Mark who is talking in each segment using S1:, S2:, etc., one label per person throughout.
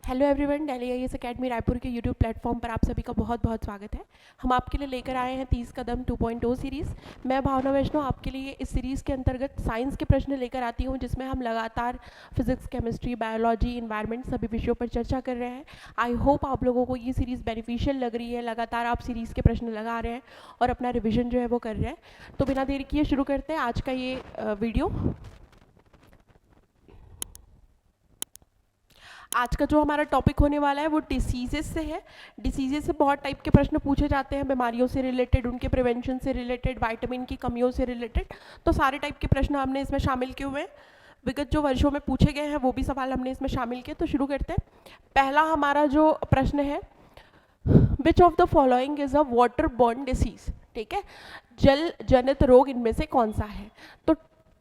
S1: Hello everyone, Delhi IAS academy Raipur के YouTube platform पर आप सभी का बहुत बहुत स्वागत है। हम आपके लिए लेकर आए हैं 30 कदम 2.0 सीरीज़। मैं भावना वैष्णव आपके लिए इस सीरीज़ के अंतर्गत साइंस के प्रश्न लेकर आती हूं, जिसमें हम लगातार फिजिक्स, केमिस्ट्री, बायोलॉजी, इन्वायरमेंट सभी विषयों पर चर्चा कर रहे हैं। आई होप आप लोगों को ये सीरीज़ बेनिफिशियल लग रही है। लगातार आप सीरीज़ के प्रश्न लगा रहे हैं और अपना रिविजन जो है वो कर रहे हैं। तो बिना देरी किए शुरू करते हैं आज का ये वीडियो। आज का जो हमारा टॉपिक होने वाला है वो डिसीजेस से है। डिसीजेस से बहुत टाइप के प्रश्न पूछे जाते हैं, बीमारियों से रिलेटेड, उनके प्रिवेंशन से रिलेटेड, विटामिन की कमियों से रिलेटेड। तो सारे टाइप के प्रश्न हमने इसमें शामिल किए हुए हैं। विगत जो वर्षों में पूछे गए हैं वो भी सवाल हमने इसमें शामिल किए। तो शुरू करते हैं। पहला हमारा जो प्रश्न है, which of the following is a water borne disease. ठीक है, जल जनित रोग इनमें से कौन सा है? तो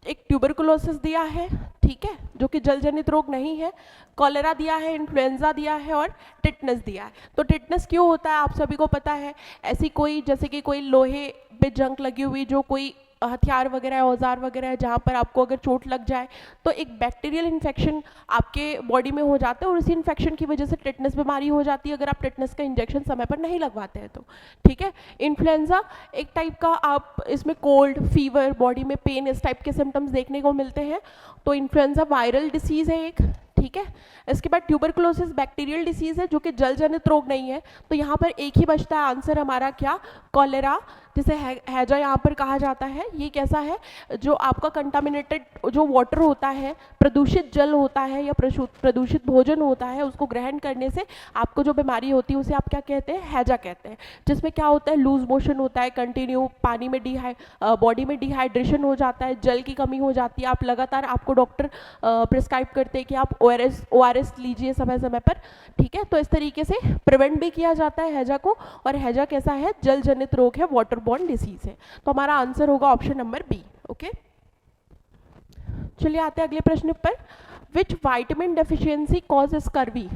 S1: एक ट्यूबरकुलोसिस दिया है, ठीक है, जो कि जल जनित रोग नहीं है। कॉलेरा दिया है, इन्फ्लुएंजा दिया है और टिटनस दिया है। तो टिटनस क्यों होता है आप सभी को पता है। ऐसी कोई, जैसे कि कोई लोहे पे जंग लगी हुई, जो कोई हथियार वगैरह है, औजार वगैरह है, जहाँ पर आपको अगर चोट लग जाए तो एक बैक्टीरियल इन्फेक्शन आपके बॉडी में हो जाता है और उसी इन्फेक्शन की वजह से टिटनस बीमारी हो जाती है, अगर आप टिटनस का इंजेक्शन समय पर नहीं लगवाते हैं तो। ठीक है, इन्फ्लुएंजा एक टाइप का, आप इसमें कोल्ड, फीवर, बॉडी में पेन, इस टाइप के सिम्टम्स देखने को मिलते हैं। तो इन्फ्लुएंजा वायरल डिसीज है एक। ठीक है, इसके बाद ट्यूबरकुलोसिस बैक्टीरियल डिसीज है, जो कि जल जनित रोग नहीं है। तो यहाँ पर एक ही बचता है आंसर हमारा, क्या? कॉलेरा, जिसे हैजा यहाँ पर कहा जाता है। ये कैसा है? जो आपका कंटामिनेटेड जो वाटर होता है, प्रदूषित जल होता है या प्रदूषित भोजन होता है, उसको ग्रहण करने से आपको जो बीमारी होती है उसे आप क्या कहते हैं? हैजा कहते हैं। जिसमें क्या होता है? लूज मोशन होता है, कंटिन्यू पानी में बॉडी में डिहाइड्रेशन हो जाता है, जल की कमी हो जाती है। आप लगातार, आपको डॉक्टर प्रिस्क्राइब करते हैं कि आप ORS लीजिए समय समय पर। ठीक है, तो इस तरीके से प्रिवेंट भी किया जाता है हैजा को। और हैजा कैसा है? जल जनित रोग है, वाटर बॉर्न डिसीज है। तो हमारा आंसर होगा ऑप्शन नंबर बी। ओके, चलिए आते हैं अगले प्रश्न पर। विच वाइटामिन डेफिशिएंसी कॉज स्कर्वी।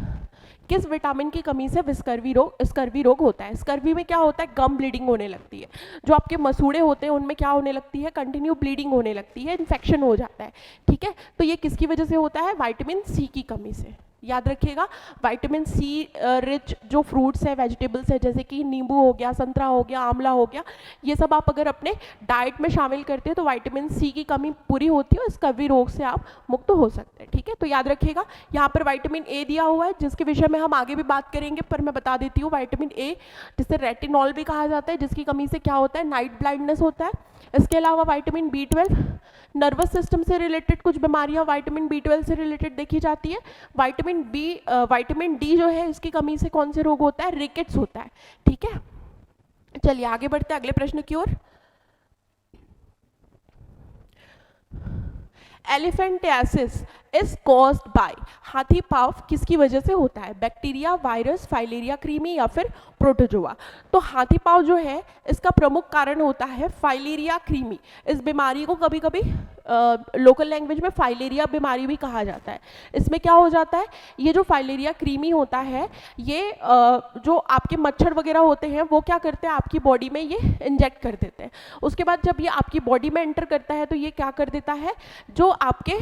S1: किस विटामिन की कमी से स्कर्वी रोग होता है? स्कर्वी में क्या होता है? गम ब्लीडिंग होने लगती है। जो आपके मसूड़े होते हैं उनमें क्या होने लगती है? कंटिन्यू ब्लीडिंग होने लगती है, इन्फेक्शन हो जाता है। ठीक है, तो ये किसकी वजह से होता है? विटामिन सी की कमी से। याद रखिएगा, विटामिन सी रिच जो फ्रूट्स है, वेजिटेबल्स है, जैसे कि नींबू हो गया, संतरा हो गया, आंवला हो गया, ये सब आप अगर अपने डाइट में शामिल करते हैं तो विटामिन सी की कमी पूरी होती है और स्कर्वी रोग से आप मुक्त हो सकते हैं। ठीक है, तो याद रखिएगा, यहाँ पर विटामिन ए दिया हुआ है, जिसके विषय में हम आगे भी बात करेंगे, पर मैं बता देती हूँ। विटामिन ए, जिसे रेटिनॉल भी कहा जाता है, जिसकी कमी से क्या होता है? नाइट ब्लाइंडनेस होता है। इसके अलावा विटामिन B12, नर्वस सिस्टम से रिलेटेड कुछ बीमारियां विटामिन B12 से रिलेटेड देखी जाती है। विटामिन डी जो है, इसकी कमी से कौन से रोग होता है? रिकेट्स होता है। ठीक है, चलिए आगे बढ़ते हैं अगले प्रश्न की ओर। एलिफेंटियासिस इज कॉज्ड बाय, हाथी पाँव किसकी वजह से होता है? बैक्टीरिया, वायरस, फाइलेरिया क्रीमी या फिर प्रोटोजोआ। तो हाथी पाँव जो है, इसका प्रमुख कारण होता है फाइलेरिया क्रीमी। इस बीमारी को कभी कभी लोकल लैंग्वेज में फाइलेरिया बीमारी भी कहा जाता है। इसमें क्या हो जाता है? ये जो फाइलेरिया क्रीमी होता है, ये जो आपके मच्छर वगैरह होते हैं वो क्या करते हैं? आपकी बॉडी में ये इंजेक्ट कर देते हैं। उसके बाद जब ये आपकी बॉडी में एंटर करता है तो ये क्या कर देता है? जो आपके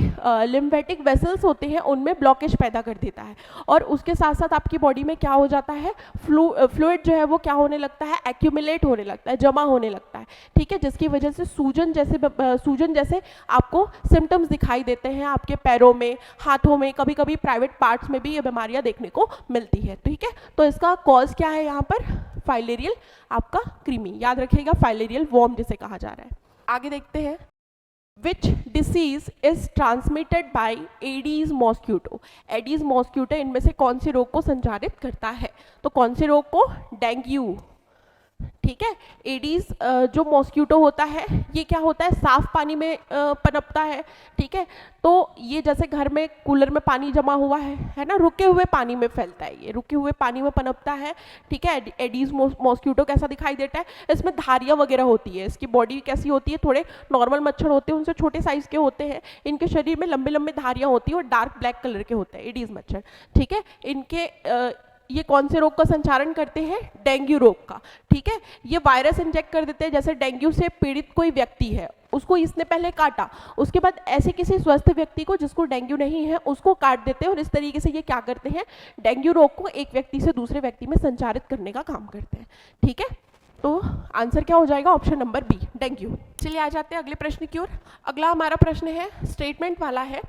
S1: लिम्फेटिक वेसल्स होते हैं उनमें ब्लॉकेज पैदा कर देता है। और उसके साथ साथ आपकी बॉडी में क्या हो जाता है? फ्लूइड जो है वो क्या होने लगता है? एक्यूमुलेट होने लगता है, जमा होने लगता है। ठीक है, जिसकी वजह से सूजन जैसे आपको सिम्टम्स दिखाई देते हैं आपके पैरों में, हाथों में, कभी कभी प्राइवेट पार्ट्स में भी ये बीमारियां देखने को मिलती है। ठीक है, तो इसका कॉज क्या है यहाँ पर? फाइलेरियल आपका क्रीमी। याद रखिएगा, फाइलेरियल वॉर्म जिसे कहा जा रहा है। आगे देखते हैं। Which disease is transmitted by Aedes mosquito. Aedes mosquito इनमें से कौन से रोग को संचारित करता है? तो कौन से रोग को? डेंगू। ठीक है, एडीज जो मॉस्क्यूटो होता है, ये क्या होता है? साफ पानी में पनपता है। ठीक है, तो ये जैसे घर में कूलर में पानी जमा हुआ है ना, रुके हुए पानी में फैलता है, ये रुके हुए पानी में पनपता है। ठीक है, एडीज मॉस्क्यूटो कैसा दिखाई देता है? इसमें धारियाँ वगैरह होती है। इसकी बॉडी कैसी होती है? थोड़े नॉर्मल मच्छर होते हैं उनसे छोटे साइज के होते हैं। इनके शरीर में लंबे लंबे धारियाँ होती है और डार्क ब्लैक कलर के होते हैं एडीज मच्छर। ठीक है, इनके ये कौन से रोग का संचारण करते हैं? डेंगू रोग का। ठीक है, ये वायरस इंजेक्ट कर देते हैं। जैसे डेंगू से पीड़ित कोई व्यक्ति है उसको इसने पहले काटा, उसके बाद ऐसे किसी स्वस्थ व्यक्ति को जिसको डेंगू नहीं है उसको काट देते हैं और इस तरीके से ये क्या करते हैं, डेंगू रोग को एक व्यक्ति से दूसरे व्यक्ति में संचारित करने का काम करते हैं। ठीक है, तो आंसर क्या हो जाएगा, ऑप्शन नंबर बी, डेंगू। चलिए आ जाते हैं अगले प्रश्न की ओर। अगला हमारा प्रश्न है स्टेटमेंट वाला है।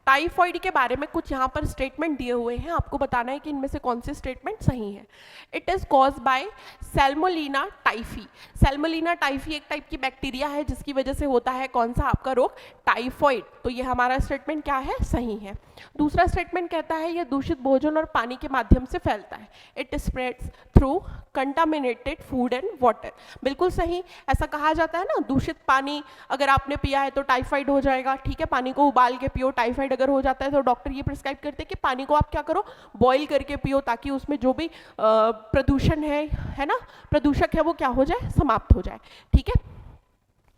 S1: टाइफॉइड के बारे में कुछ यहाँ पर स्टेटमेंट दिए हुए हैं, आपको बताना है कि इनमें से कौन से स्टेटमेंट सही है। It is cause by salmonella typhi. Salmonella typhi एक टाइप की बैक्टीरिया है जिसकी वजह से होता है कौन सा आपका रोग, टाइफॉइड। तो ये हमारा स्टेटमेंट क्या है, सही है। दूसरा स्टेटमेंट कहता है ये दूषित भोजन और पानी के माध्यम से फैलता है। It spreads through contaminated food and water. बिल्कुल सही, ऐसा कहा जाता है ना, दूषित पानी अगर आपने पिया है तो टाइफाइड हो जाएगा। ठीक है, पानी को उबाल के पियो, टाइफाइड अगर हो जाता है तो डॉक्टर ये प्रिस्क्राइब करते हैं कि पानी को आप क्या करो, बॉईल करके पियो, ताकि उसमें जो भी प्रदूषण है ना, प्रदूषक है, वो क्या हो जाए, समाप्त हो जाए। ठीक है,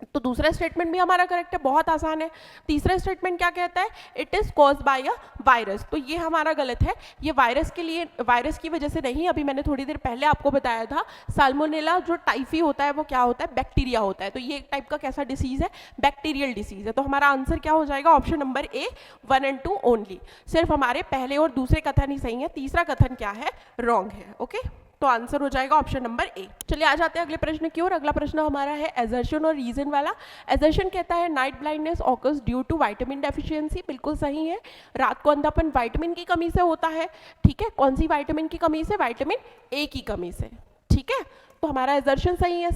S1: तो दूसरा स्टेटमेंट भी हमारा करेक्ट है, बहुत आसान है। तीसरा स्टेटमेंट क्या कहता है, it is caused by a virus. तो ये हमारा गलत है, ये वायरस के लिए, वायरस की वजह से नहीं। अभी मैंने थोड़ी देर पहले आपको बताया था साल्मोनेला जो टाइफी होता है वो क्या होता है, बैक्टीरिया होता है। तो ये एक टाइप का कैसा डिसीज है, बैक्टीरियल डिसीज है। तो हमारा आंसर क्या हो जाएगा, ऑप्शन नंबर ए 1 और 2 ओनली। सिर्फ हमारे पहले और दूसरे कथन ही सही है, तीसरा कथन क्या है, रॉन्ग है। ओके, तो आंसर हो जाएगा ऑप्शन नंबर ए। चलिए आ जाते हैं अगले प्रश्न की ओर। अगला प्रश्न हमारा है एजर्शन और रीजन वाला। एजर्शन कहता है night blindness occurs due to vitamin deficiency. बिल्कुल सही है, रात को अंधापन विटामिन की कमी से होता है। ठीक है, कौन सी विटामिन की कमी से, विटामिन ए की कमी से। ठीक है, तो हमारा एजर्शन सही है।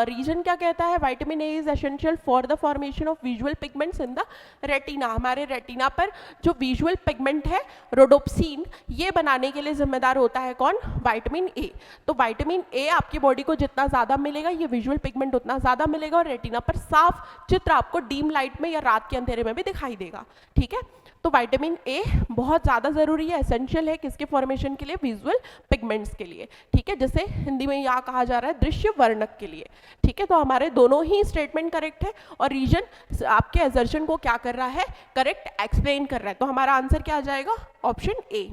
S1: रीजन क्या कहता है, vitamin A is essential for the formation of visual pigments in the retina. हमारे रेटिना पर जो विजुअल पिगमेंट है रोडोप्सिन, ये बनाने के लिए जिम्मेदार होता है कौन, विटामिन ए। तो विटामिन ए आपकी बॉडी को जितना ज़्यादा मिलेगा, ये विजुअल पिगमेंट उतना ज़्यादा मिलेगा और रेटिना पर साफ चित्र आपको डीम लाइट में या रात के अंधेरे में भी दिखाई देगा। ठीक है, तो विटामिन ए बहुत ज़्यादा ज़रूरी है, एसेंशियल है किसके फॉर्मेशन के लिए, विजुअल पिगमेंट्स के लिए। ठीक है, जैसे हिंदी में यहाँ कहा जा रहा है दृश्य वर्णक के लिए। ठीक है, तो हमारे दोनों ही स्टेटमेंट करेक्ट है और रीजन आपके एजर्शन को क्या कर रहा है, करेक्ट एक्सप्लेन कर रहा है। तो हमारा आंसर क्या आ जाएगा, ऑप्शन ए।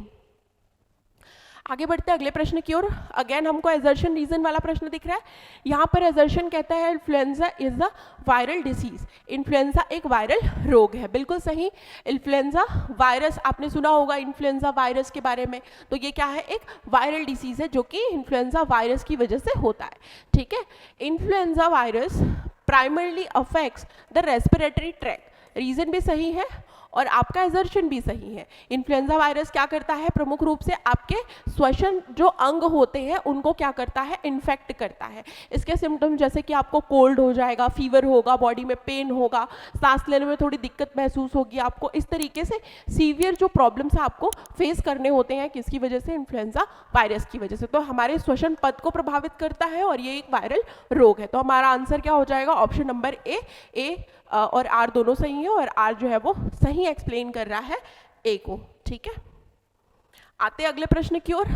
S1: आगे बढ़ते हैं अगले प्रश्न की ओर। अगेन हमको एजर्शन रीजन वाला प्रश्न दिख रहा है। यहाँ पर एजर्शन कहता है influenza is a viral disease. Influenza एक वायरल रोग है। बिल्कुल सही, इन्फ्लुएंजा वायरस, आपने सुना होगा इन्फ्लुएंजा वायरस के बारे में। तो ये क्या है, एक वायरल डिसीज है जो कि इन्फ्लुएंजा वायरस की वजह से होता है। ठीक है, influenza virus primarily affects the respiratory tract. Reason भी सही है और आपका एजर्शन भी सही है। इन्फ्लुएंजा वायरस क्या करता है, प्रमुख रूप से आपके श्वसन जो अंग होते हैं उनको क्या करता है, इन्फेक्ट करता है। इसके सिम्टम्स जैसे कि आपको कोल्ड हो जाएगा, फीवर होगा, बॉडी में पेन होगा, सांस लेने में थोड़ी दिक्कत महसूस होगी आपको। इस तरीके से सीवियर जो प्रॉब्लम्स आपको फेस करने होते हैं, किसकी वजह से, इन्फ्लुएंजा वायरस की वजह से। तो हमारे श्वसन पथ को प्रभावित करता है और ये एक वायरल रोग है। तो हमारा आंसर क्या हो जाएगा, ऑप्शन नंबर ए और आर दोनों सही है और आर जो है वो सही एक्सप्लेन कर रहा है ए को। ठीक है, आते अगले प्रश्न की ओर।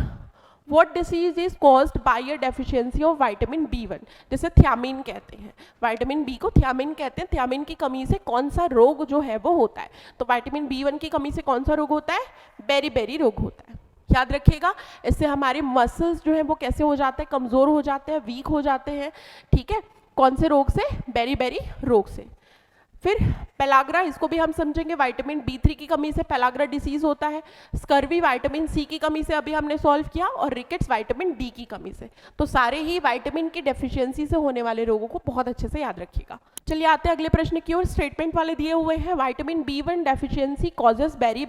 S1: What disease is caused by a deficiency of vitamin B1? जिसे thiamine कहते हैं, विटामिन बी को thiamine कहते हैं। thiamine की कमी से कौन सा रोग जो है वो होता है, तो विटामिन B1 की कमी से कौन सा रोग होता है, बेरी रोग होता है। याद रखिएगा, इससे हमारे मसल्स जो हैं वो कैसे हो जाते हैं, कमज़ोर हो जाते हैं, वीक हो जाते हैं। ठीक है, कौन से रोग से, बेरी रोग से। फिर पेलाग्रा, इसको भी हम समझेंगे, विटामिन B3 की कमी से पेलाग्रा डिसीज होता है। स्कर्वी विटामिन सी की कमी से अभी हमने सॉल्व किया और रिकेट्स विटामिन डी की कमी से। तो सारे ही विटामिन की डेफिशिएंसी से होने वाले रोगों को बहुत अच्छे से याद रखिएगा। चलिए आते हैं अगले प्रश्न की ओर। स्टेटमेंट वाले दिए हुए हैं, vitamin B1 deficiency causes berry.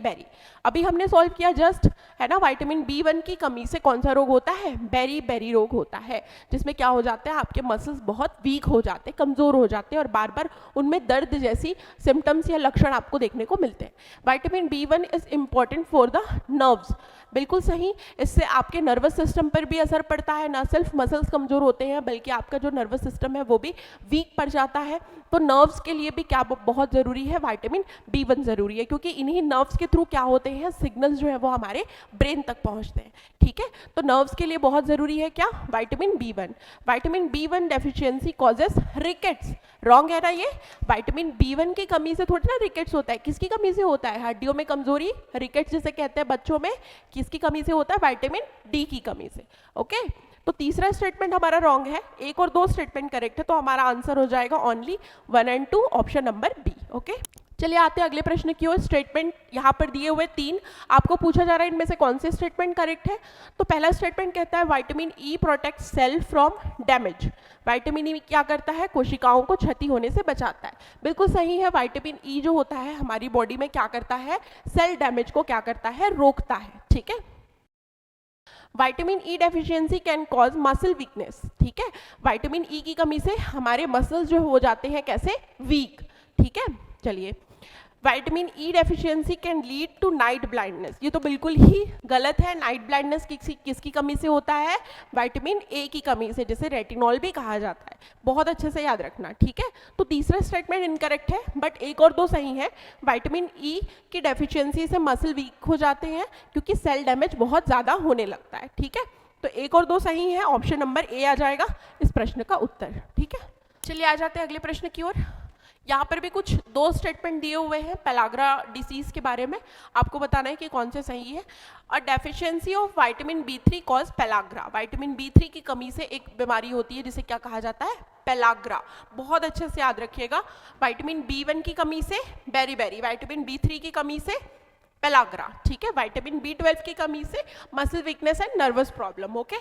S1: अभी हमने सॉल्व किया जस्ट, है ना। विटामिन B1 की कमी से कौन सा रोग होता है, बेरी रोग होता है, जिसमें क्या हो जाता है, आपके मसल्स बहुत वीक हो जाते हैं, कमजोर हो जाते हैं और बार बार उनमें दर्द जैसी सिम्टम्स या लक्षण आपको देखने को मिलते हैं। Vitamin B1 is important for the nerves. बिल्कुल सही, इससे आपके नर्वस सिस्टम पर भी असर पड़ता है। ना सिर्फ मसल्स कमजोर होते हैं बल्कि आपका जो नर्वस सिस्टम है वो भी वीक पड़ जाता है। तो नर्व्स के लिए भी क्या बहुत ज़रूरी है, विटामिन B1 ज़रूरी है, क्योंकि इन्हीं नर्व्स के थ्रू क्या होते हैं, सिग्नल्स जो है वो हमारे ब्रेन तक पहुंचते हैं। ठीक है, तो नर्व्स के लिए बहुत ज़रूरी है क्या, vitamin B1। Vitamin B1 deficiency causes rickets. Wrong है ना ये, विटामिन B1 की कमी से थोड़ी ना रिकेट्स होता है। किसकी कमी से होता है, हड्डियों में कमजोरी, रिकेट्स जिसे कहते हैं बच्चों में, किसकी कमी से होता है, विटामिन डी की कमी से। ओके, तो तीसरा स्टेटमेंट हमारा रॉन्ग है, 1 और 2 स्टेटमेंट करेक्ट है, तो हमारा आंसर हो जाएगा only 1 and 2, option number B. Okay, चलिए आते हैं अगले प्रश्न की ओर। स्टेटमेंट यहाँ पर दिए हुए 3, आपको पूछा जा रहा है इनमें से कौन से स्टेटमेंट करेक्ट है। तो पहला स्टेटमेंट कहता है vitamin E protect cell from damage. Vitamin E क्या करता है, कोशिकाओं को क्षति होने से बचाता है, बिल्कुल सही है। विटामिन ई जो होता है हमारी बॉडी में क्या करता है, सेल डैमेज को क्या करता है, रोकता है, ठीक है। Vitamin E deficiency can cause muscle weakness, ठीक है। विटामिन ई की कमी से हमारे मसल्स जो हो जाते हैं कैसे, वीक, ठीक है। चलिए, vitamin E deficiency can lead to night blindness, ये तो बिल्कुल ही गलत है। नाइट ब्लाइंडनेस किसकी कमी से होता है, विटामिन ए की कमी से, जिसे रेटिनॉल भी कहा जाता है, बहुत अच्छे से याद रखना, ठीक है। तो तीसरा स्टेटमेंट इनकरेक्ट है, बट 1 और 2 सही है। विटामिन ई की डेफिशिएंसी से मसल वीक हो जाते हैं क्योंकि सेल डैमेज बहुत ज़्यादा होने लगता है, ठीक है। तो 1 और 2 सही है, ऑप्शन नंबर ए आ जाएगा इस प्रश्न का उत्तर, ठीक है। चलिए आ जाते हैं अगले प्रश्न की ओर। यहाँ पर भी कुछ 2 स्टेटमेंट दिए हुए हैं पेलाग्रा डिसीज के बारे में, आपको बताना है कि कौन से सही है। और deficiency of vitamin B3 cause pellagra, vitamin B3 की कमी से एक बीमारी होती है जिसे क्या कहा जाता है, पेलाग्रा, बहुत अच्छे से याद रखिएगा। विटामिन B1 की कमी से बेरीबेरी, विटामिन B3 की कमी से पेलाग्रा, ठीक है। विटामिन B12 की कमी से muscle weakness and nervous problem, okay.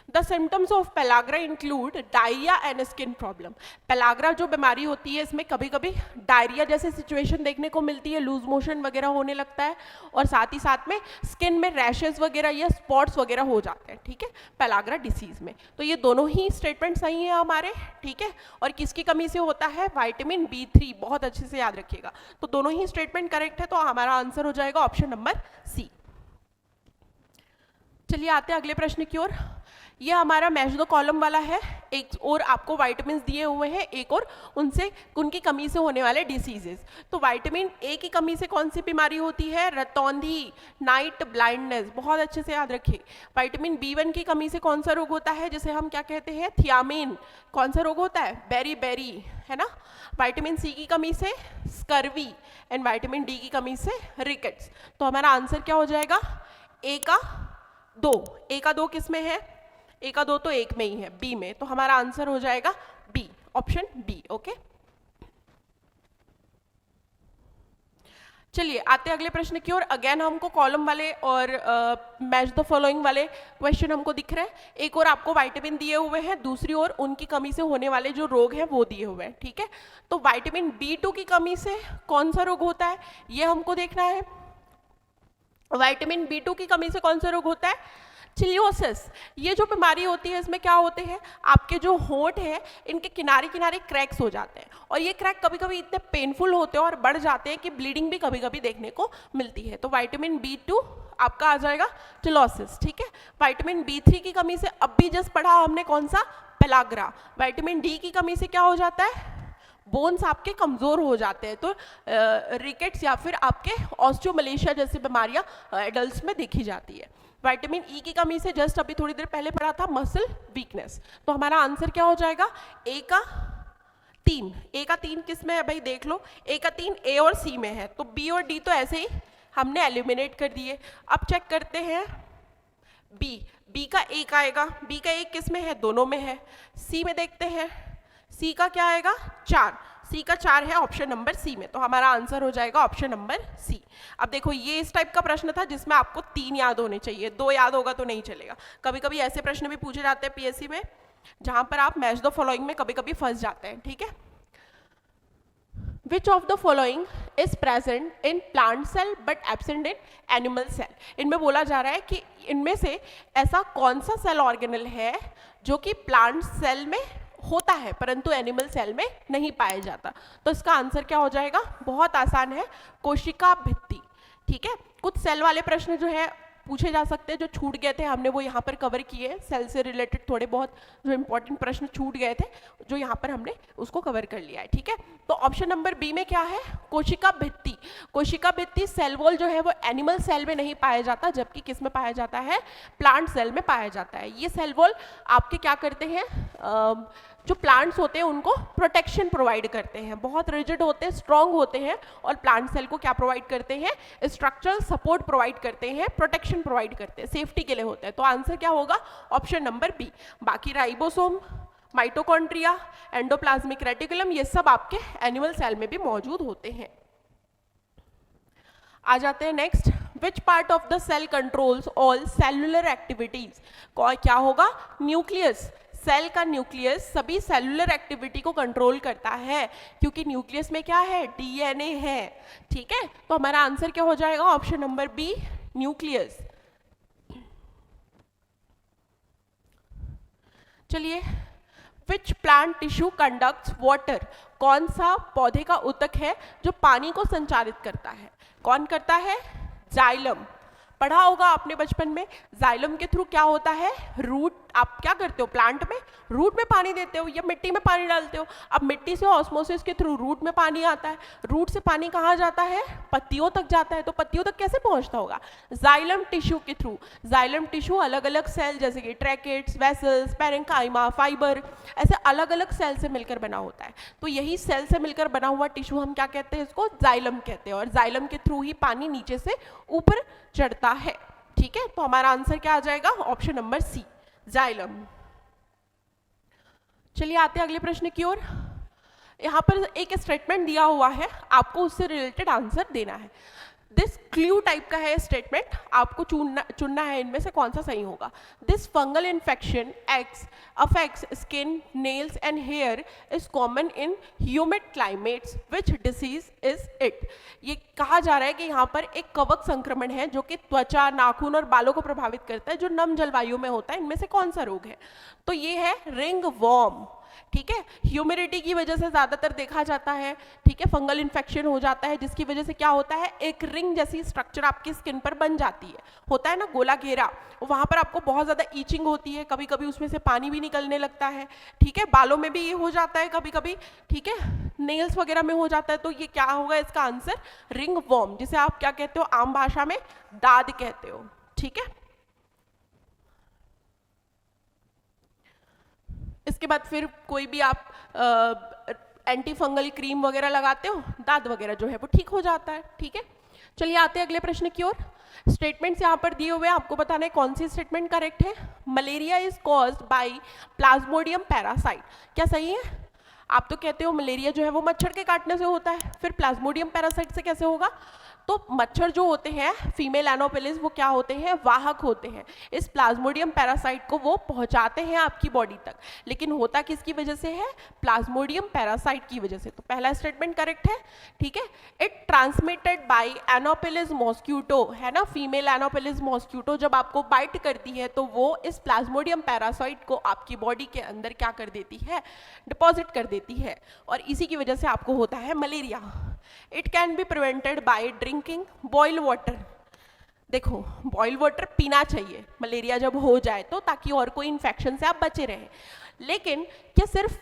S1: The symptoms of pellagra include diarrhoea and skin problem. Pellagra जो बीमारी होती है इसमें कभी कभी डायरिया जैसे सिचुएशन देखने को मिलती है, लूज मोशन वगैरह होने लगता है, और साथ ही साथ में स्किन में रैशेस वगैरह या स्पॉट्स वगैरह हो जाते हैं, ठीक है, पेलाग्रा डिसीज में। तो ये दोनों ही स्टेटमेंट सही है हमारे, ठीक है। और किसकी कमी से होता है, विटामिन B3, बहुत अच्छे से याद रखिएगा। तो दोनों ही स्टेटमेंट करेक्ट है, तो हमारा आंसर हो जाएगा ऑप्शन नंबर सी। चलिए आते हैं अगले प्रश्न की ओर। ये हमारा मैच द कॉलम वाला है, एक और आपको विटामिन दिए हुए हैं, एक और उनकी कमी से होने वाले डिसीजेस। तो विटामिन ए की कमी से कौन सी बीमारी होती है, रतौंधी, नाइट ब्लाइंडनेस, बहुत अच्छे से याद रखिए। विटामिन B1 की कमी से कौन सा रोग होता है, जिसे हम क्या कहते हैं, थियामिन, कौन सा रोग होता है, बेरी, है ना। विटामिन सी की कमी से स्कर्वी, एंड विटामिन डी की कमी से रिकेट्स। तो हमारा आंसर क्या हो जाएगा, ए का 2 किस में है, ए का 2 तो 1 में ही है, बी में, तो हमारा आंसर हो जाएगा बी, ऑप्शन बी, ओके। चलिए आते अगले प्रश्न की ओर। अगेन हमको कॉलम वाले और मैच द फॉलोइंग वाले क्वेश्चन हमको दिख रहे हैं। एक और आपको विटामिन दिए हुए हैं, दूसरी ओर उनकी कमी से होने वाले जो रोग हैं वो दिए हुए हैं, ठीक है। तो विटामिन B2 की कमी से कौन सा रोग होता है, ये हमको देखना है। विटामिन B2 की कमी से कौन सा रोग होता है, चिलियोसिस। ये जो बीमारी होती है इसमें क्या होते हैं, आपके जो होंठ है इनके किनारे किनारे क्रैक्स हो जाते हैं, और ये क्रैक कभी कभी इतने पेनफुल होते हैं और बढ़ जाते हैं कि ब्लीडिंग भी कभी कभी देखने को मिलती है। तो विटामिन B2 आपका आ जाएगा चिलियोसिस, ठीक है। विटामिन B3 की कमी से अब भी जस्ट पढ़ा हमने कौन सा, पेलाग्रा। विटामिन डी की कमी से क्या हो जाता है, बोन्स आपके कमज़ोर हो जाते हैं, तो रिकेट्स या फिर आपके ऑस्टियोमलेशिया जैसी बीमारियां एडल्ट्स में देखी जाती है। विटामिन ई की कमी से जस्ट अभी थोड़ी देर पहले पढ़ा था, मसल वीकनेस। तो हमारा आंसर क्या हो जाएगा, ए का 3 किस में है भाई, देख लो, ए का 3 ए और सी में है, तो बी और डी तो ऐसे ही हमने एलिमिनेट कर दिए। अब चेक करते हैं बी का 1 आएगा, बी का 1 किस में है, दोनों में है। सी में देखते हैं, सी का क्या आएगा, 4, सी का 4 है ऑप्शन नंबर सी में, तो हमारा आंसर हो जाएगा ऑप्शन नंबर सी। अब देखो ये इस टाइप का प्रश्न था जिसमें आपको 3 याद होने चाहिए, 2 याद होगा तो नहीं चलेगा। कभी कभी ऐसे प्रश्न भी पूछे जाते हैं पीएससी में जहां पर आप मैच द फॉलोइंग में कभी कभी फंस जाते हैं, ठीक है। Which of the following is present in plant cell but absent in animal cell? इनमें बोला जा रहा है कि इनमें से ऐसा कौन सा सेल ऑर्गेनल है जो कि प्लांट सेल में होता है परंतु एनिमल सेल में नहीं पाया जाता। तो इसका आंसर क्या हो जाएगा, बहुत आसान है, कोशिका भित्ति, ठीक है। कुछ सेल वाले प्रश्न जो है पूछे जा सकते हैं, जो छूट गए थे हमने वो यहाँ पर कवर किए हैं। सेल से रिलेटेड थोड़े बहुत जो इंपॉर्टेंट प्रश्न छूट गए थे जो यहाँ पर हमने उसको कवर कर लिया है, ठीक है। तो ऑप्शन नंबर बी में क्या है, कोशिका भित्ति। कोशिका भित्ति सेल वॉल जो है वो एनिमल सेल में नहीं पाया जाता, जबकि किस में पाया जाता है, प्लांट सेल में पाया जाता है। ये सेल वॉल आपके क्या करते हैं, जो प्लांट्स होते हैं उनको प्रोटेक्शन प्रोवाइड करते हैं, बहुत रिजिड होते हैं, स्ट्रॉन्ग होते हैं, और प्लांट सेल को क्या प्रोवाइड करते हैं, स्ट्रक्चरल सपोर्ट प्रोवाइड करते हैं, प्रोटेक्शन प्रोवाइड करते हैं, सेफ्टी के लिए होते हैं। तो आंसर क्या होगा, ऑप्शन नंबर बी। बाकी राइबोसोम, माइटोकॉन्ड्रिया, एंडोप्लाज्मिक रेटिकुलम, ये सब आपके एनिमल सेल में भी मौजूद होते हैं। आ जाते हैं next, which part of the cell controls all cellular activities. क्या होगा, न्यूक्लियस। सेल का न्यूक्लियस सभी सेलुलर एक्टिविटी को कंट्रोल करता है, क्योंकि न्यूक्लियस में क्या है, डीएनए है। ठीक है, तो हमारा आंसर क्या हो जाएगा, ऑप्शन नंबर बी, न्यूक्लियस। चलिए, which plant tissue conducts water. कौन सा पौधे का ऊतक है जो पानी को संचारित करता है, कौन करता है, जाइलम। पढ़ा होगा आपने बचपन में, जाइलम के थ्रू क्या होता है, रूट, आप क्या करते हो प्लांट में, रूट में पानी देते हो या मिट्टी में पानी डालते हो। अब मिट्टी से ऑस्मोसिस के थ्रू रूट में पानी आता है, रूट से पानी कहाँ जाता है, पत्तियों तक जाता है। तो पत्तियों तक कैसे पहुंचता होगा, जाइलम टिश्यू के थ्रू। जाइलम टिश्यू अलग अलग सेल जैसे कि ट्रैकेट्स, वेसल्स, पैरेंकाइमा, फाइबर, ऐसे अलग अलग सेल से मिलकर बना होता है। तो यही सेल से मिलकर बना हुआ टिश्यू हम क्या कहते हैं, इसको जाइलम कहते हैं, और जाइलम के थ्रू ही पानी नीचे से ऊपर चढ़ता है। ठीक है, तो हमारा आंसर क्या आ जाएगा, ऑप्शन नंबर सी, जाइलम। चलिए आते हैं अगले प्रश्न की ओर। यहाँ पर एक स्टेटमेंट दिया हुआ है, आपको उससे रिलेटेड आंसर देना है। दिस क्लू टाइप का है स्टेटमेंट, आपको चुनना है इनमें से कौन सा सही होगा। This fungal infection affects skin, nails and hair is common in humid climates. Which disease is it? ये कहा जा रहा है कि यहाँ पर एक कवक संक्रमण है जो कि त्वचा, नाखून और बालों को प्रभावित करता है, जो नम जलवायु में होता है। इनमें से कौन सा रोग है, तो ये है रिंग वॉर्म। ठीक है, ह्यूमिडिटी की वजह से ज्यादातर देखा जाता है। ठीक है, फंगल इन्फेक्शन हो जाता है जिसकी वजह से क्या होता है, एक रिंग जैसी स्ट्रक्चर आपकी स्किन पर बन जाती है, होता है ना गोला घेरा, वहां पर आपको बहुत ज्यादा ईचिंग होती है, कभी कभी उसमें से पानी भी निकलने लगता है। ठीक है, बालों में भी ये हो जाता है कभी कभी, ठीक है, नेल्स वगैरह में हो जाता है। तो ये क्या होगा, इसका आंसर रिंग वॉर्म, जिसे आप क्या कहते हो, आम भाषा में दाद कहते हो। ठीक है, इसके बाद फिर कोई भी आप एंटी फंगल क्रीम वगैरह लगाते हो, दाद वगैरह जो है वो ठीक हो जाता है। ठीक है, चलिए आते हैं अगले प्रश्न की ओर। स्टेटमेंट्स यहाँ पर दिए हुए हैं, आपको बताना है कौन सी स्टेटमेंट करेक्ट है। Malaria is caused by Plasmodium parasite, क्या सही है। आप तो कहते हो मलेरिया जो है वो मच्छर के काटने से होता है, फिर प्लाज्मोडियम पैरासाइट से कैसे होगा। तो मच्छर जो होते हैं, फीमेल एनोफिलिस, वो क्या होते हैं, वाहक होते हैं। इस प्लाज्मोडियम पैरासाइट को वो पहुंचाते हैं आपकी बॉडी तक, लेकिन होता किसकी वजह से है, प्लाज्मोडियम पैरासाइट की वजह से। तो पहला स्टेटमेंट करेक्ट है। ठीक है, it transmitted by Anopheles mosquito, है ना, फीमेल एनोफिलिस मॉस्क्यूटो जब आपको बाइट करती है तो वो इस प्लाज्मोडियम पैरासाइट को आपकी बॉडी के अंदर क्या कर देती है, डिपॉजिट कर देती है, और इसी की वजह से आपको होता है malaria. It can be prevented by drinking boiled water. देखो, बॉइल्ड वाटर पीना चाहिए मलेरिया जब हो जाए तो, ताकि और कोई इन्फेक्शन से आप बचे रहें। लेकिन क्या सिर्फ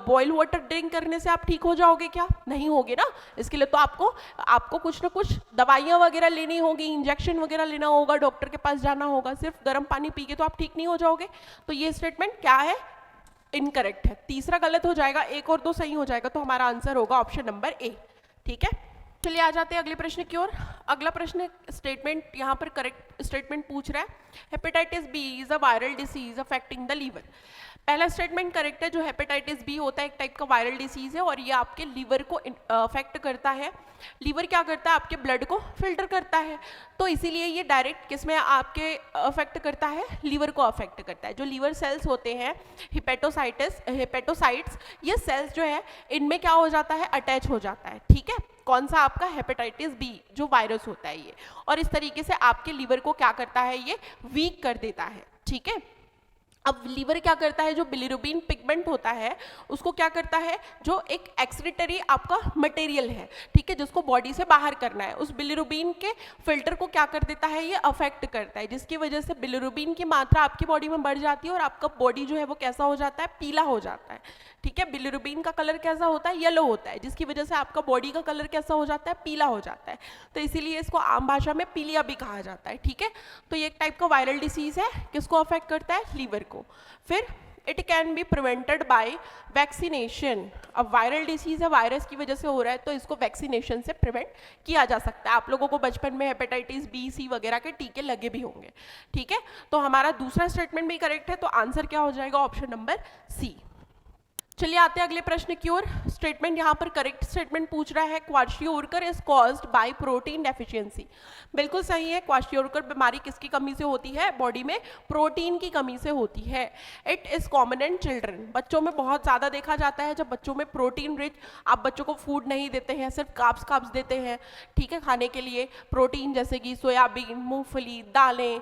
S1: बॉइल वाटर ड्रिंक करने से आप ठीक हो जाओगे, क्या नहीं होगे ना। इसके लिए तो आपको कुछ ना कुछ दवाइयाँ वगैरह लेनी होगी, इंजेक्शन वगैरह लेना होगा, डॉक्टर के पास जाना होगा। सिर्फ गर्म पानी पी के तो आप ठीक नहीं हो जाओगे। तो ये स्टेटमेंट क्या है, इनकरेक्ट है। तीसरा गलत हो जाएगा, एक और दो सही हो जाएगा, तो हमारा आंसर होगा ऑप्शन नंबर ए। ठीक है, चलिए आ जाते हैं अगले प्रश्न की ओर। अगला प्रश्न स्टेटमेंट यहाँ पर करेक्ट स्टेटमेंट पूछ रहा है, hepatitis B is a viral disease affecting the liver. पहला स्टेटमेंट करेक्ट है, जो हेपेटाइटिस बी होता है एक टाइप का वायरल डिसीज है और ये आपके लीवर को अफेक्ट करता है। लीवर क्या करता है, आपके ब्लड को फिल्टर करता है, तो इसीलिए ये डायरेक्ट किसमें आपके अफेक्ट करता है, लीवर को अफेक्ट करता है। जो लीवर सेल्स होते हैं हेपेटोसाइट्स, ये सेल्स जो है इनमें क्या हो जाता है, अटैच हो जाता है। ठीक है, कौन सा आपका हेपेटाइटिस बी जो वायरस होता है ये, और इस तरीके से आपके लीवर को क्या करता है, ये वीक कर देता है। ठीक है, अब लीवर क्या करता है, जो बिलिरुबिन पिगमेंट होता है उसको क्या करता है, जो एक एक्सक्रीटरी आपका मटेरियल है, ठीक है, जिसको बॉडी से बाहर करना है, उस बिलिरुबिन के फिल्टर को क्या कर देता है, ये अफेक्ट करता है, जिसकी वजह से बिलिरुबिन की मात्रा आपकी बॉडी में बढ़ जाती है और आपका बॉडी जो है वो कैसा हो जाता है, पीला हो जाता है। ठीक है, बिलिरुबिन का कलर कैसा होता है, येलो होता है, जिसकी वजह से आपका बॉडी का कलर कैसा हो जाता है, पीला हो जाता है। तो इसीलिए इसको आम भाषा में पीलिया भी कहा जाता है। ठीक है, तो ये एक टाइप का वायरल डिसीज है, किसको अफेक्ट करता है, लीवर को। फिर it can be prevented bye vaccination. अब वायरल डिसीज है, वायरस की वजह से हो रहा है, तो इसको वैक्सीनेशन से प्रिवेंट किया जा सकता है। आप लोगों को बचपन में हेपेटाइटिस बी, सी वगैरह के टीके लगे भी होंगे, ठीक है। तो हमारा दूसरा स्टेटमेंट भी करेक्ट है, तो आंसर क्या हो जाएगा? Option number C. चलिए आते हैं अगले प्रश्न की ओर। स्टेटमेंट यहाँ पर करेक्ट स्टेटमेंट पूछ रहा है, kwashiorkor is caused by protein deficiency. बिल्कुल सही है। क्वाशियोरकर बीमारी किसकी कमी से होती है? बॉडी में प्रोटीन की कमी से होती है। It is common in children, बच्चों में बहुत ज़्यादा देखा जाता है। जब बच्चों में प्रोटीन रिच, आप बच्चों को फूड नहीं देते हैं, सिर्फ कार्ब्स देते हैं, ठीक है, खाने के लिए प्रोटीन जैसे कि सोयाबीन, मूंगफली, दालें,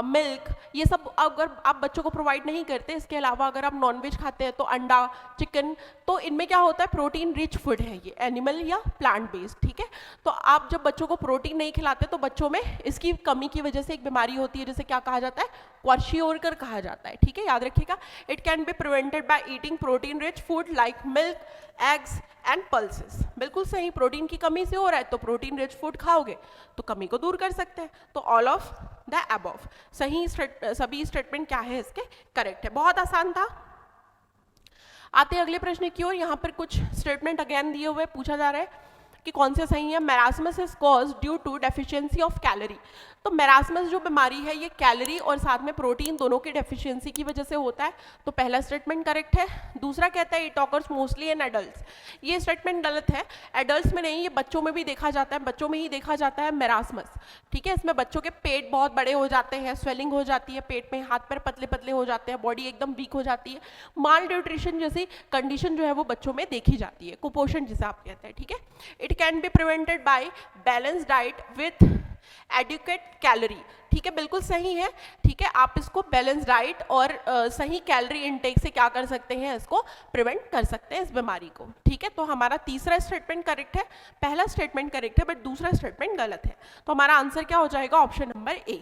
S1: मिल्क, ये सब अगर आप बच्चों को प्रोवाइड नहीं करते, इसके अलावा अगर आप नॉनवेज खाते हैं तो अंडा, चिकन, तो इनमें क्या होता है? प्रोटीन रिच फूड है ये, एनिमल या प्लांट बेस्ड, ठीक है। तो आप जब बच्चों को प्रोटीन नहीं खिलाते तो बच्चों में इसकी कमी की वजह से एक बीमारी होती है, जिसे क्या कहा जाता है? क्वाशियोरकर कहा जाता है, ठीक है, याद रखिएगा। It can be prevented by eating protein rich food like milk, eggs and pulses. बिल्कुल सही, प्रोटीन की कमी से हो रहा है तो प्रोटीन रिच फूड खाओगे तो कमी को दूर कर सकते हैं। तो ऑल ऑफ द अबव, सही सभी स्टेटमेंट क्या है इसके? करेक्ट है। बहुत आसान था। आते हैं अगले प्रश्न की ओर। यहाँ पर कुछ स्टेटमेंट अगेन दिए हुए, पूछा जा रहा है कि कौन से सही है। Marasmus is cause due to deficiency of calorie. तो मैरास्मस जो बीमारी है ये कैलोरी और साथ में प्रोटीन दोनों की डेफिशिएंसी की वजह से होता है, तो पहला स्टेटमेंट करेक्ट है। दूसरा कहता है it occurs mostly in adults, ये स्टेटमेंट गलत है। एडल्ट्स में नहीं, ये बच्चों में भी देखा जाता है, बच्चों में ही देखा जाता है मैरास्मस, ठीक है। इसमें बच्चों के पेट बहुत बड़े हो जाते हैं, स्वेलिंग हो जाती है पेट में, हाथ पैर पतले पतले हो जाते हैं, बॉडी एकदम वीक हो जाती है, माल न्यूट्रिशन जैसी कंडीशन जो है वो बच्चों में देखी जाती है, कुपोषण जिसे आप कहते हैं, ठीक है। It can be prevented by balance diet with adequate calorie, ठीक है, बिल्कुल सही है, ठीक है। आप इसको बैलेंस डाइट और सही कैलोरी इनटेक से क्या कर सकते हैं? इसको प्रिवेंट कर सकते हैं, इस बीमारी को, ठीक है। तो हमारा तीसरा स्टेटमेंट करेक्ट है, पहला स्टेटमेंट करेक्ट है बट दूसरा स्टेटमेंट गलत है, तो हमारा आंसर क्या हो जाएगा? Option number A.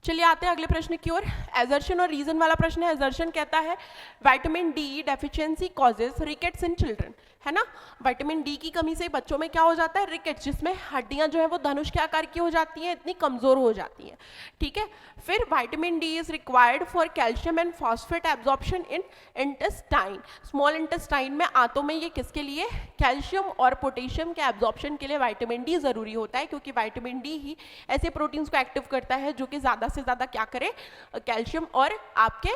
S1: चलिए आते हैं अगले प्रश्न की ओर। एजर्शन और रीजन वाला प्रश्न है। एजर्शन कहता है vitamin D deficiency causes rickets in children, है ना। विटामिन डी की कमी से बच्चों में क्या हो जाता है? रिकेट्स, जिसमें हड्डियां जो है वो धनुष के आकार की हो जाती हैं, इतनी कमजोर हो जाती हैं, ठीक है। फिर vitamin D is required for calcium and phosphate absorption in intestine, small intestine में, आंतों में, ये किसके लिए? कैल्शियम और पोटेशियम के एब्जॉर्प्शन के लिए विटामिन डी जरूरी होता है, क्योंकि विटामिन डी ही ऐसे प्रोटीन्स को एक्टिव करता है जो कि ज्यादा से ज्यादा क्या करे? कैल्शियम और आपके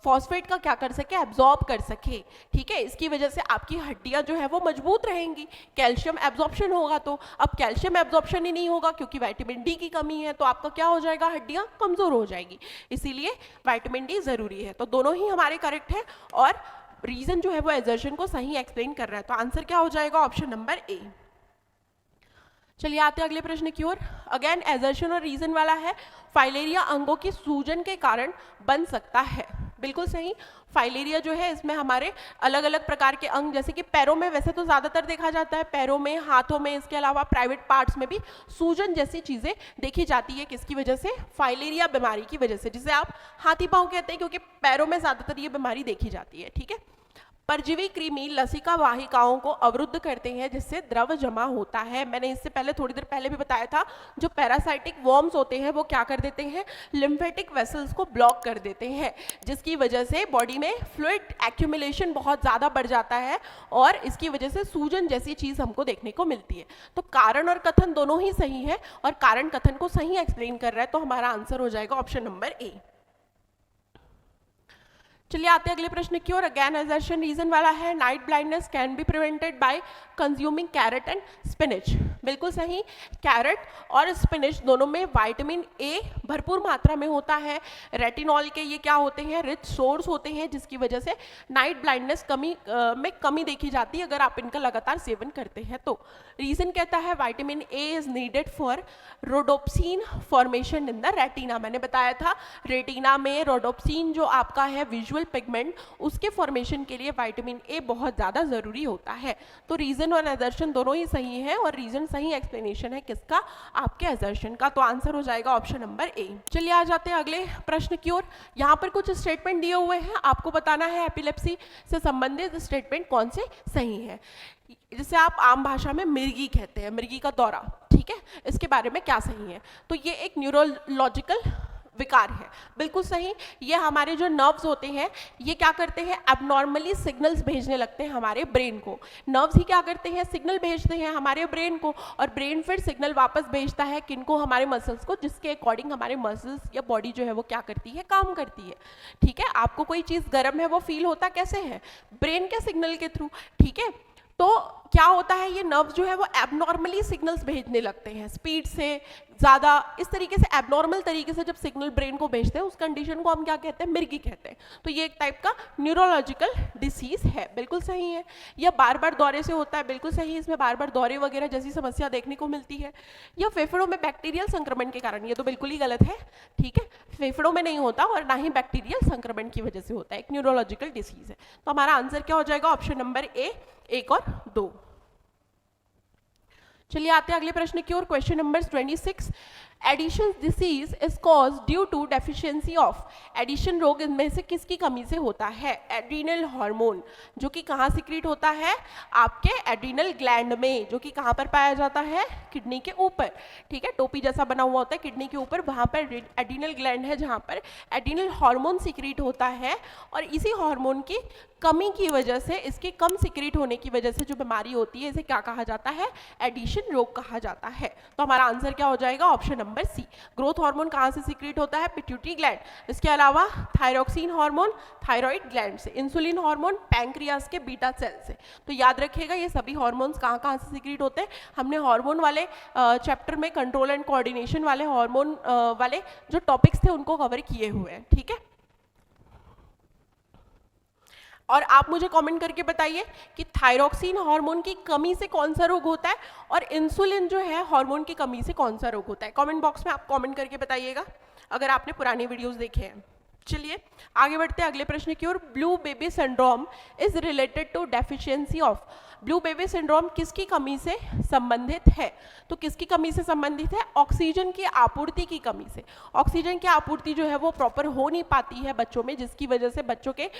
S1: फॉस्फेट का क्या कर सके? एब्जॉर्ब कर सके, ठीक है। इसकी वजह से आपकी हड्डियां जो है वो मजबूत रहेंगी, कैल्शियम एब्जॉर्प्शन होगा। तो अब कैल्शियम एब्जॉर्प्शन ही नहीं होगा क्योंकि विटामिन डी की कमी है, तो आपका क्या हो जाएगा? हड्डियां कमजोर हो जाएगी, इसीलिए विटामिन डी जरूरी है। तो दोनों ही हमारे करेक्ट है और रीजन जो है वो एजर्शन को सही एक्सप्लेन कर रहा है, तो आंसर क्या हो जाएगा? Option number A. चलिए आते हैं अगले प्रश्न की ओर। अगेन एजर्शन और रीजन वाला है, फाइलेरिया अंगों की सूजन के कारण बन सकता है। बिल्कुल सही, फाइलेरिया जो है इसमें हमारे अलग अलग प्रकार के अंग, जैसे कि पैरों में वैसे तो ज्यादातर देखा जाता है, पैरों में, हाथों में, इसके अलावा प्राइवेट पार्ट्स में भी सूजन जैसी चीजें देखी जाती है। किसकी वजह से? फाइलेरिया बीमारी की वजह से, जिसे आप हाथी पांव कहते हैं, क्योंकि पैरों में ज्यादातर ये बीमारी देखी जाती है, ठीक है। परजीवी कृमि लसिका वाहिकाओं को अवरुद्ध करते हैं, जिससे द्रव जमा होता है। मैंने इससे पहले थोड़ी देर पहले भी बताया था, जो पैरासाइटिक वर्म्स होते हैं वो क्या कर देते हैं? लिम्फेटिक वेसल्स को ब्लॉक कर देते हैं, जिसकी वजह से बॉडी में फ्लूइड एक्यूमुलेशन बहुत ज़्यादा बढ़ जाता है और इसकी वजह से सूजन जैसी चीज़ हमको देखने को मिलती है। तो कारण और कथन दोनों ही सही है और कारण कथन को सही एक्सप्लेन कर रहा है, तो हमारा आंसर हो जाएगा ऑप्शन नंबर ए। चलिए आते हैं अगले प्रश्न की ओर। अगेन एजर्शन रीजन वाला है, night blindness can be prevented bye consuming carrot and spinach. बिल्कुल सही, कैरेट और स्पिनच दोनों में विटामिन ए भरपूर मात्रा में होता है। रेटिनॉल के ये क्या होते हैं? रिच सोर्स होते हैं, जिसकी वजह से नाइट ब्लाइंडनेस में कमी देखी जाती है अगर आप इनका लगातार सेवन करते हैं तो। रीजन कहता है vitamin A is needed for rhodopsin formation in the retina. मैंने बताया था रेटिना में रोडोप्सिन जो आपका है विजुअल पिगमेंट, उसके फॉर्मेशन के लिए विटामिन ए बहुत ज़्यादा ज़रूरी होता है। तो रीजन और एजर्शन दोनों ही सही है और रीजन सही एक्सप्लेनेशन है किसका? आपके एजर्शन का, तो आंसर हो जाएगा ऑप्शन नंबर ए। चलिए आ जाते हैं अगले प्रश्न की ओर। यहाँ पर कुछ स्टेटमेंट दिए हुए हैं, आपको बताना है एपिलेप्सी से संबंधित स्टेटमेंट कौन से सही है। जिसे आप आम भाषा में मिर्गी कहते हैं, मिर्गी का दौरा, ठीक है, इसके बारे में क्या सही है? तो ये एक न्यूरोलॉजिकल विकार है। बिल्कुल सही। ये हमारे जो नर्व्स होते हैं ये क्या करते हैं, एबनॉर्मली सिग्नल्स भेजने लगते हैं हमारे ब्रेन को। नर्व्स ही क्या करते हैं, सिग्नल भेजते हैं हमारे ब्रेन को, और ब्रेन फिर सिग्नल वापस भेजता है किनको, हमारे मसल्स को, जिसके अकॉर्डिंग हमारे मसल्स या बॉडी जो है वो क्या करती है, काम करती है। ठीक है, आपको कोई चीज़ गर्म है वो फील होता कैसे है, ब्रेन के सिग्नल के थ्रू। ठीक है, तो क्या होता है, ये नर्व्स जो है वो एबनॉर्मली सिग्नल्स भेजने लगते हैं, स्पीड से ज़्यादा, इस तरीके से एबनॉर्मल तरीके से जब सिग्नल ब्रेन को भेजते हैं उस कंडीशन को हम क्या कहते हैं, मिर्गी कहते हैं। तो ये एक टाइप का न्यूरोलॉजिकल डिसीज है। बिल्कुल सही है। यह बार बार दौरे से होता है। बिल्कुल सही, इसमें बार बार दौरे वगैरह जैसी समस्या देखने को मिलती है। यह फेफड़ों में बैक्टीरियल संक्रमण के कारण, ये तो बिल्कुल ही गलत है। ठीक है, फेफड़ों में नहीं होता और ना ही बैक्टीरियल संक्रमण की वजह से होता है, एक न्यूरोलॉजिकल डिसीज है। तो हमारा आंसर क्या हो जाएगा, ऑप्शन नंबर ए, 1 और 2। चलिए आते हैं अगले प्रश्न की ओर। Question number 26, Addison disease is cause due to deficiency of, Addison रोग इनमें से किसकी कमी से होता है, एड्रीनल हार्मोन, जो कि कहाँ सिक्रीट होता है, आपके एड्रीनल ग्लैंड में, जो कि कहाँ पर पाया जाता है, किडनी के ऊपर। ठीक है, टोपी जैसा बना हुआ होता है किडनी के ऊपर, वहाँ पर एड्रीनल ग्लैंड है जहाँ पर एड्रीनल हार्मोन सिक्रीट होता है, और इसी हार्मोन की कमी की वजह से, इसके कम सिक्रीट होने की वजह से जो बीमारी होती है, इसे क्या कहा जाता है, एडिशन रोग कहा जाता है। तो हमारा आंसर क्या हो जाएगा, option number C. Growth hormone कहाँ से सिक्रीट होता है, पिट्यूटरी ग्लैंड। इसके अलावा थायरोक्सिन हार्मोन थायराइड ग्लैंड से, इंसुलिन हार्मोन पैंक्रियास के बीटा सेल से। तो याद रखिएगा ये सभी हार्मोन्स कहाँ कहाँ से सिक्रीट होते हैं। हमने हार्मोन वाले चैप्टर में कंट्रोल एंड कोऑर्डिनेशन वाले हार्मोन वाले जो टॉपिक्स थे उनको कवर किए हुए हैं। ठीक है, और आप मुझे कमेंट करके बताइए कि थायरोक्सिन हार्मोन की कमी से कौन सा रोग होता है और इंसुलिन जो है हार्मोन की कमी से कौन सा रोग होता है। कमेंट बॉक्स में आप कमेंट करके बताइएगा अगर आपने पुराने वीडियोस देखे हैं। चलिए आगे बढ़ते हैं अगले प्रश्न की ओर। Blue baby syndrome is related to deficiency of, blue baby syndrome किसकी कमी से संबंधित है, तो किसकी कमी से संबंधित है, ऑक्सीजन की आपूर्ति की कमी से। ऑक्सीजन की आपूर्ति जो है वो प्रॉपर हो नहीं पाती है बच्चों में, जिसकी वजह से बच्चों के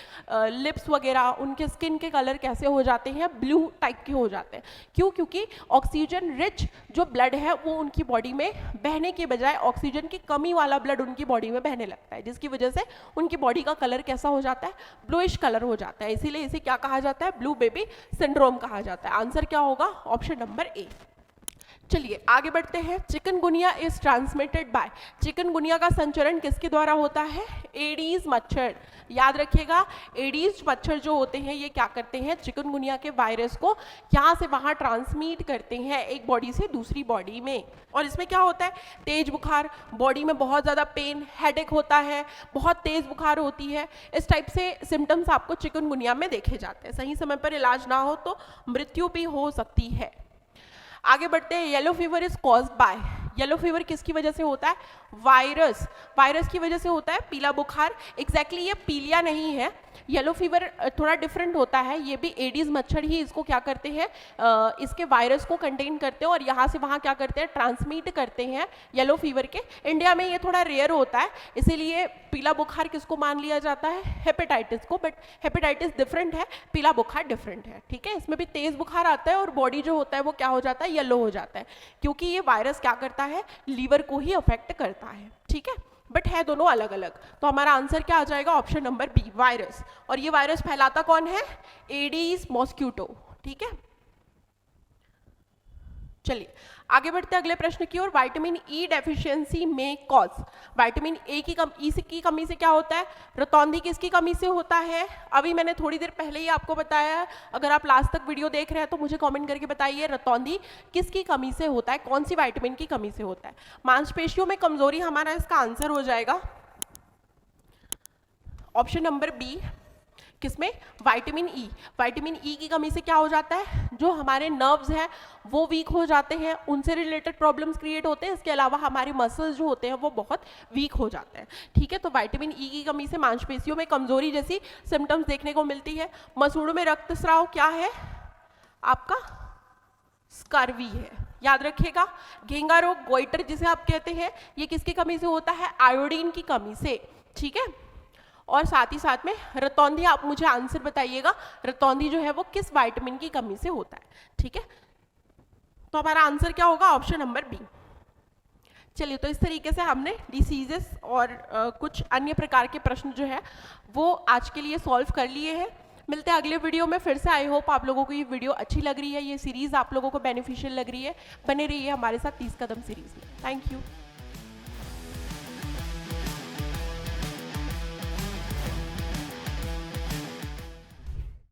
S1: लिप्स वगैरह, उनके स्किन के कलर कैसे हो जाते हैं, ब्लू टाइप के हो जाते हैं। क्यों, क्योंकि ऑक्सीजन रिच जो ब्लड है वो उनकी बॉडी में बहने के बजाय ऑक्सीजन की कमी वाला ब्लड उनकी बॉडी में बहने लगता है, जिसकी वजह से उनकी बॉडी का कलर कैसा हो जाता है, ब्लूइश कलर हो जाता है। इसीलिए इसे क्या कहा जाता है, ब्लू बेबी सिंड्रोम कहा जाता है। आंसर क्या होगा, ऑप्शन नंबर ए। चलिए आगे बढ़ते हैं। Chikungunya is transmitted by, chikungunya का संचरण किसके द्वारा होता है, एडीज मच्छर। याद रखिएगा एडीज मच्छर जो होते हैं ये क्या करते हैं, चिकनगुनिया के वायरस को यहाँ से वहाँ ट्रांसमिट करते हैं एक बॉडी से दूसरी बॉडी में। और इसमें क्या होता है, तेज बुखार, बॉडी में बहुत ज़्यादा पेन, हेडेक होता है, बहुत तेज बुखार होती है। इस टाइप से सिम्टम्स आपको चिकनगुनिया में देखे जाते हैं। सही समय पर इलाज ना हो तो मृत्यु भी हो सकती है। आगे बढ़ते हैं। Yellow fever is caused by, yellow fever किसकी वजह से होता है, वायरस, वायरस की वजह से होता है पीला बुखार। एग्जैक्टली ये पीलिया नहीं है, येलो फीवर थोड़ा डिफरेंट होता है। ये भी एडीज मच्छर ही इसको क्या करते हैं, इसके वायरस को कंटेन करते हैं और यहाँ से वहाँ क्या करते हैं, ट्रांसमिट करते हैं येलो फीवर के। इंडिया में ये थोड़ा रेयर होता है, इसीलिए पीला बुखार किसको मान लिया जाता है, हेपेटाइटिस को। बट हेपेटाइटिस डिफरेंट है, पीला बुखार डिफरेंट है। ठीक है, इसमें भी तेज बुखार आता है और बॉडी जो होता है वो क्या हो जाता है, येलो हो जाता है, क्योंकि ये वायरस क्या करता है, लीवर को ही अफेक्ट करता है। ठीक है, बट है दोनों अलग अलग। तो हमारा आंसर क्या आ जाएगा, ऑप्शन नंबर बी, वायरस। और ये वायरस फैलाता कौन है, एडीज मॉस्क्यूटो। ठीक है, चलिए आगे बढ़ते हैं अगले प्रश्न की ओर। विटामिन ई डेफिशिएंसी में कॉज, विटामिन ए की कमी से क्या होता है, रतौंधी किसकी कमी से होता है। अभी मैंने थोड़ी देर पहले ही आपको बताया, अगर आप लास्ट तक वीडियो देख रहे हैं तो मुझे कमेंट करके बताइए रतौंधी किसकी कमी से होता है, कौन सी विटामिन की कमी से होता है। मांसपेशियों में कमजोरी हमारा इसका आंसर हो जाएगा ऑप्शन नंबर बी, किसमें, विटामिन ई। विटामिन ई की कमी से क्या हो जाता है, जो हमारे नर्व्स हैं वो वीक हो जाते हैं, उनसे रिलेटेड प्रॉब्लम्स क्रिएट होते हैं। इसके अलावा हमारे मसल्स जो होते हैं वो बहुत वीक हो जाते हैं। ठीक है, तो विटामिन ई की कमी से मांसपेशियों में कमजोरी जैसी सिम्टम्स देखने को मिलती है। मसूड़ों में रक्तस्राव क्या है आपका, स्कर्वी है। याद रखिएगा, घेंगा रोग, गोइटर जिसे आप कहते हैं, ये किसकी कमी से होता है, आयोडीन की कमी से। ठीक है, और साथ ही साथ में रतौंधी, आप मुझे आंसर बताइएगा रतौंधी जो है वो किस विटामिन की कमी से होता है। ठीक है, तो हमारा आंसर क्या होगा, ऑप्शन नंबर बी। चलिए, तो इस तरीके से हमने डिसीजेस और कुछ अन्य प्रकार के प्रश्न जो है वो आज के लिए सॉल्व कर लिए हैं। मिलते हैं अगले वीडियो में फिर से। आई होप आप लोगों को ये वीडियो अच्छी लग रही है, ये सीरीज़ आप लोगों को बेनिफिशियल लग रही है। बने रहिए हमारे साथ 30 कदम सीरीज़ में। Thank you.